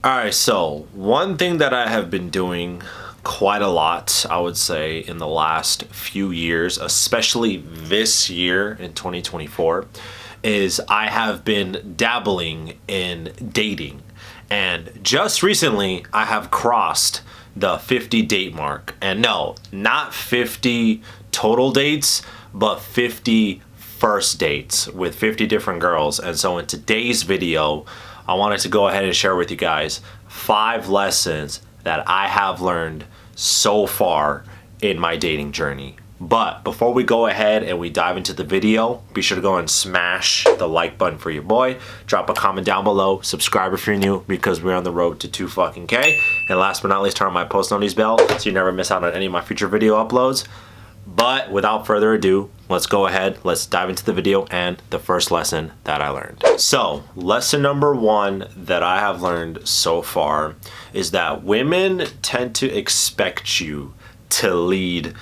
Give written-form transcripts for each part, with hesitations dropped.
Alright, so one thing that I have been doing quite a lot, I would say, in the last few years, especially this year in 2024, is I have been dabbling in dating. And just recently, I have crossed the 50 date mark. And no, not 50 total dates, but 50 first dates with 50 different girls. And so in today's video, I wanted to go ahead and share with you guys 5 lessons that I have learned so far in my dating journey. But before we go ahead and we dive into the video, be sure to go and smash the like button for your boy. Drop a comment down below. Subscribe if you're new, because we're on the road to 2K. And last but not least, turn on my post notice bell so you never miss out on any of my future video uploads. But without further ado, let's go ahead, let's dive into the video and the first lesson that I learned. So, lesson number 1 that I have learned so far is that women tend to expect you to lead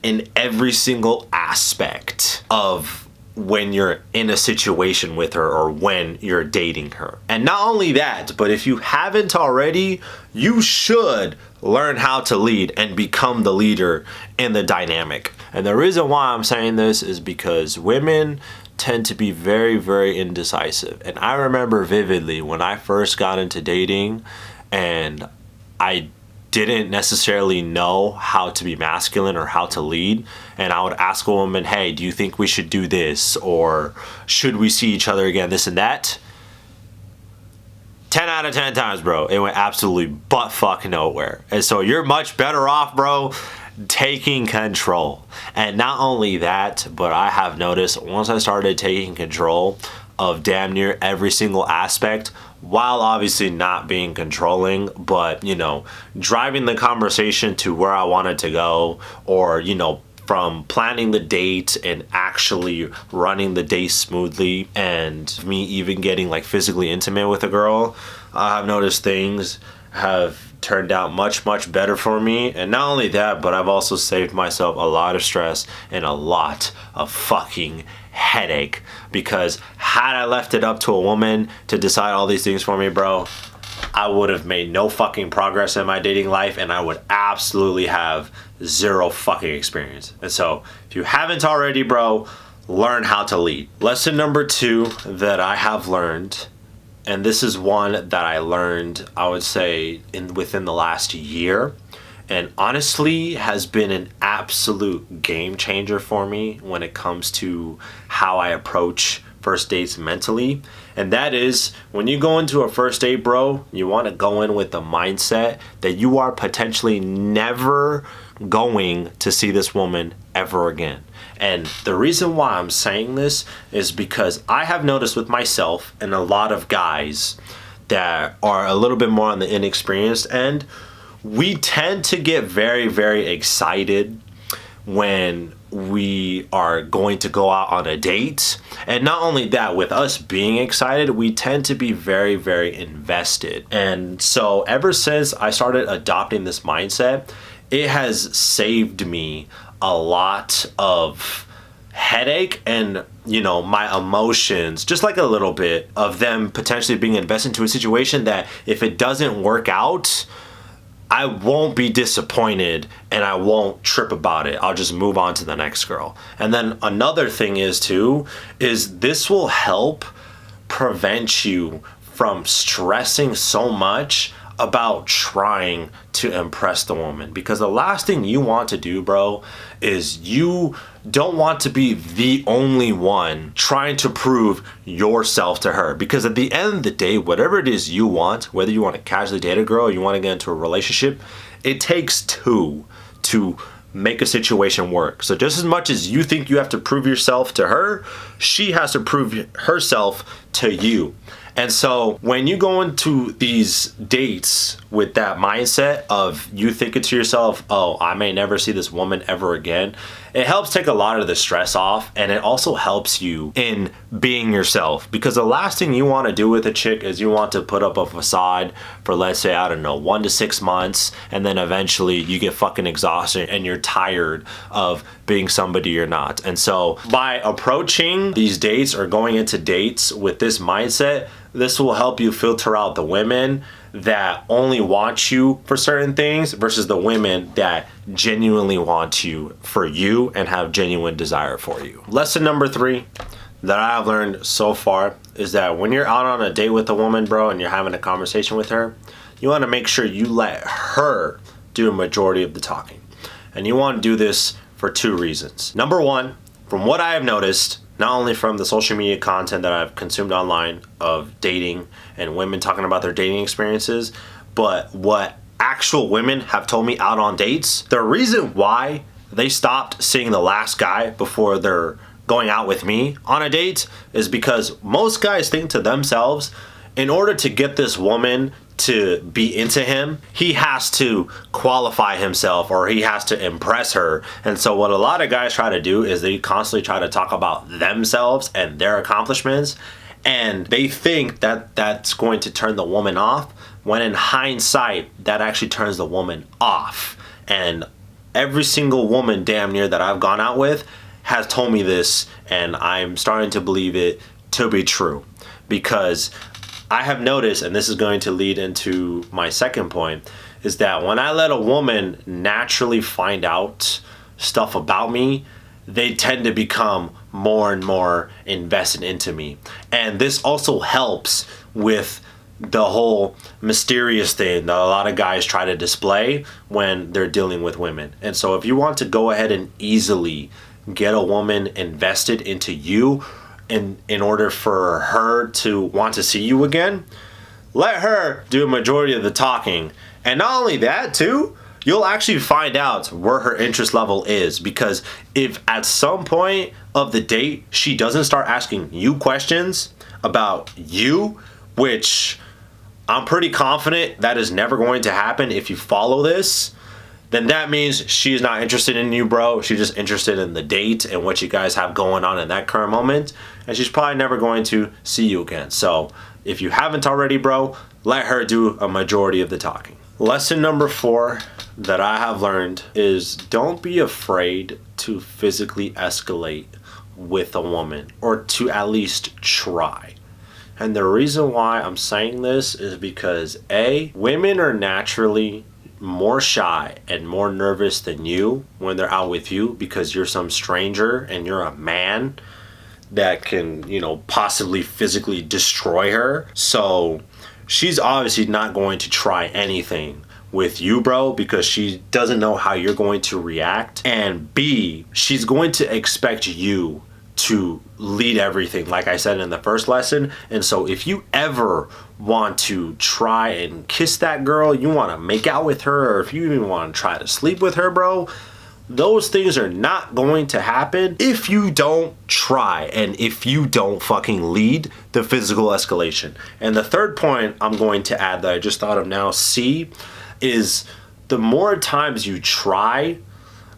in every single aspect of when you're in a situation with her or when you're dating her. And not only that, but if you haven't already, you should learn how to lead and become the leader in the dynamic. And the reason why I'm saying this is because women tend to be very, very indecisive. And I remember vividly when I first got into dating and I didn't necessarily know how to be masculine or how to lead, and I would ask a woman, hey, do you think we should do this, or should we see each other again, this and that? 10 out of 10 times, bro, it went absolutely butt fuck nowhere. And so you're much better off, bro, taking control. And not only that, but I have noticed once I started taking control of damn near every single aspect, while obviously not being controlling, but, you know, driving the conversation to where I wanted to go, or, you know, from planning the date and actually running the date smoothly, and me even getting like physically intimate with a girl, I've noticed things have turned out much better for me. And not only that, but I've also saved myself a lot of stress and a lot of fucking headache, because had I left it up to a woman to decide all these things for me, bro, I would have made no fucking progress in my dating life, and I would absolutely have zero fucking experience. And so if you haven't already, bro, learn how to lead. Lesson number 2 that I have learned, and this is one that I learned, I would say, within the last year, and honestly has been an absolute game changer for me when it comes to how I approach first dates mentally. And that is, when you go into a first date, bro, you want to go in with the mindset that you are potentially never going to see this woman ever again. And the reason why I'm saying this is because I have noticed with myself and a lot of guys that are a little bit more on the inexperienced end, we tend to get very, very excited when we are going to go out on a date. And not only that, with us being excited, we tend to be very, very invested. And so ever since I started adopting this mindset, it has saved me a lot of headache and, you know, my emotions, just like a little bit of them potentially being invested into a situation that if it doesn't work out, I won't be disappointed and I won't trip about it. I'll just move on to the next girl. And then another thing is too, is this will help prevent you from stressing so much about trying to impress the woman. Because the last thing you want to do, bro, is you don't want to be the only one trying to prove yourself to her. Because at the end of the day, whatever it is you want, whether you want to casually date a girl or you want to get into a relationship, it takes 2 to make a situation work. So just as much as you think you have to prove yourself to her, she has to prove herself to you. And so when you go into these dates with that mindset of you thinking to yourself, oh, I may never see this woman ever again, it helps take a lot of the stress off, and it also helps you in being yourself. Because the last thing you want to do with a chick is you want to put up a facade for, let's say, I don't know, 1 to 6 months, and then eventually you get fucking exhausted and you're tired of being somebody you're not. And so by approaching these dates or going into dates with this mindset, this will help you filter out the women that only want you for certain things versus the women that genuinely want you for you and have genuine desire for you. Lesson number 3 that I have learned so far is that when you're out on a date with a woman, bro, and you're having a conversation with her, you want to make sure you let her do a majority of the talking. And you want to do this for 2 reasons. Number 1, from what I have noticed, not only from the social media content that I've consumed online of dating and women talking about their dating experiences, but what actual women have told me out on dates, the reason why they stopped seeing the last guy before they're going out with me on a date is because most guys think to themselves, in order to get this woman to be into him, he has to qualify himself or he has to impress her. And so what a lot of guys try to do is they constantly try to talk about themselves and their accomplishments, and they think that that's going to turn the woman off, when in hindsight that actually turns the woman off. And every single woman damn near that I've gone out with has told me this, and I'm starting to believe it to be true, because I have noticed, and this is going to lead into my second point, is that when I let a woman naturally find out stuff about me, they tend to become more and more invested into me. And this also helps with the whole mysterious thing that a lot of guys try to display when they're dealing with women. And so if you want to go ahead and easily get a woman invested into you, in order for her to want to see you again, let her do a majority of the talking. And not only that too, you'll actually find out where her interest level is, because if at some point of the date she doesn't start asking you questions about you, which I'm pretty confident that is never going to happen if you follow this, then that means she's not interested in you, bro. She's just interested in the date and what you guys have going on in that current moment. And she's probably never going to see you again. So if you haven't already, bro, let her do a majority of the talking. Lesson number 4 that I have learned is don't be afraid to physically escalate with a woman, or to at least try. And the reason why I'm saying this is because A, women are naturally more shy and more nervous than you when they're out with you, because you're some stranger and you're a man that can, possibly physically destroy her. So she's obviously not going to try anything with you, bro, because she doesn't know how you're going to react. And B, she's going to expect you to lead everything, like I said in the first lesson. And so if you ever want to try and kiss that girl, you want to make out with her, or if you even want to try to sleep with her, bro, those things are not going to happen if you don't try and if you don't fucking lead the physical escalation. And the third point I'm going to add that I just thought of now, C, is the more times you try,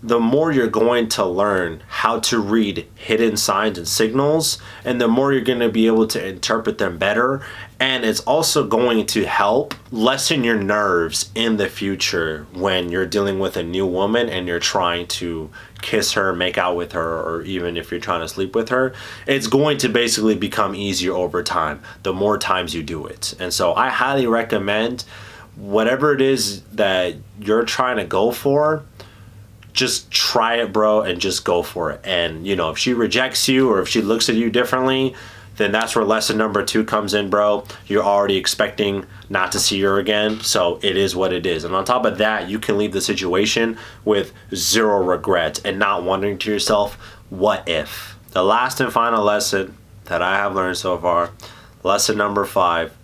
the more you're going to learn how to read hidden signs and signals, and the more you're going to be able to interpret them better. And it's also going to help lessen your nerves in the future when you're dealing with a new woman and you're trying to kiss her, make out with her, or even if you're trying to sleep with her. It's going to basically become easier over time, the more times you do it. And so I highly recommend whatever it is that you're trying to go for, just try it, bro, and just go for it. And if she rejects you or if she looks at you differently, then that's where lesson number 2 comes in, bro. You're already expecting not to see her again, so it is what it is. And on top of that, you can leave the situation with 0 regrets and not wondering to yourself, what if? The last and final lesson that I have learned so far, lesson number 5,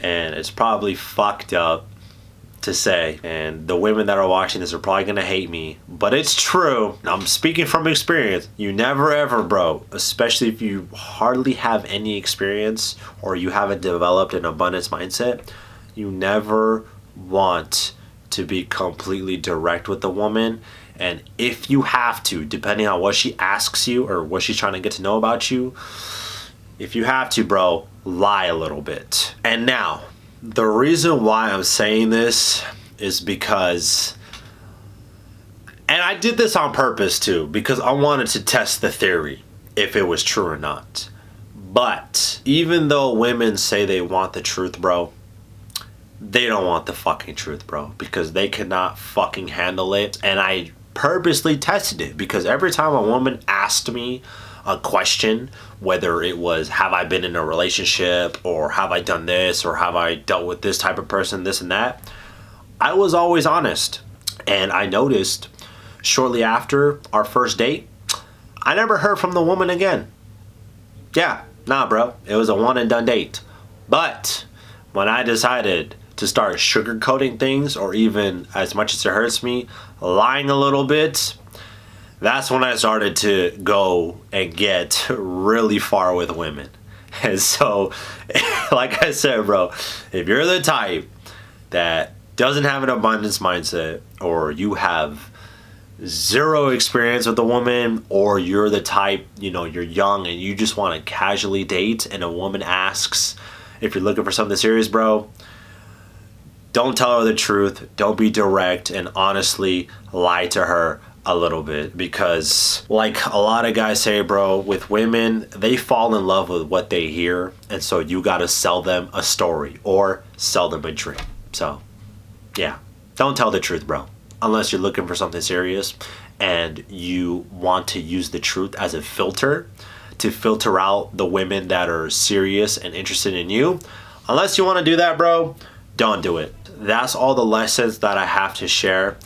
and it's probably fucked up to say, and the women that are watching this are probably gonna hate me, but it's true. I'm speaking from experience. You never ever, bro, especially if you hardly have any experience or you haven't developed an abundance mindset, you never want to be completely direct with the woman. And if you have to, depending on what she asks you or what she's trying to get to know about you, if you have to, bro, lie a little bit. And now, the reason why I'm saying this is because, and I did this on purpose too, because I wanted to test the theory, if it was true or not. But even though women say they want the truth, bro, they don't want the fucking truth, bro, because they cannot fucking handle it. And I purposely tested it, because every time a woman asked me a question, whether it was, have I been in a relationship, or have I done this, or have I dealt with this type of person, this and that, I was always honest. And I noticed shortly after our first date, I never heard from the woman again. Yeah, nah, bro, it was a one and done date. But when I decided to start sugarcoating things, or even, as much as it hurts me, lying a little bit, that's when I started to go and get really far with women. And so, like I said, bro, if you're the type that doesn't have an abundance mindset, or you have zero experience with a woman, or you're the type, you're young and you just want to casually date, and a woman asks if you're looking for something serious, bro, don't tell her the truth. Don't be direct, and honestly lie to her a little bit, because like a lot of guys say, bro, with women, they fall in love with what they hear, and so you gotta sell them a story or sell them a dream. So yeah, don't tell the truth, bro, unless you're looking for something serious and you want to use the truth as a filter to filter out the women that are serious and interested in you. Unless you want to do that, bro, don't do it. That's all the lessons that I have to share.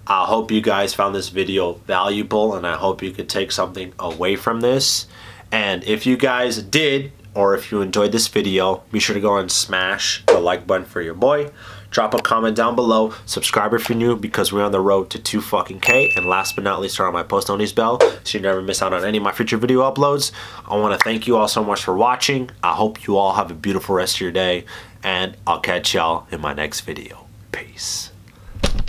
I hope you guys found this video valuable, and I hope you could take something away from this. And if you guys did, or if you enjoyed this video, be sure to go and smash the like button for your boy. Drop a comment down below. Subscribe if you're new, because we're on the road to 2K. And last but not least, turn on my post notice bell so you never miss out on any of my future video uploads. I want to thank you all so much for watching. I hope you all have a beautiful rest of your day, and I'll catch y'all in my next video. Peace.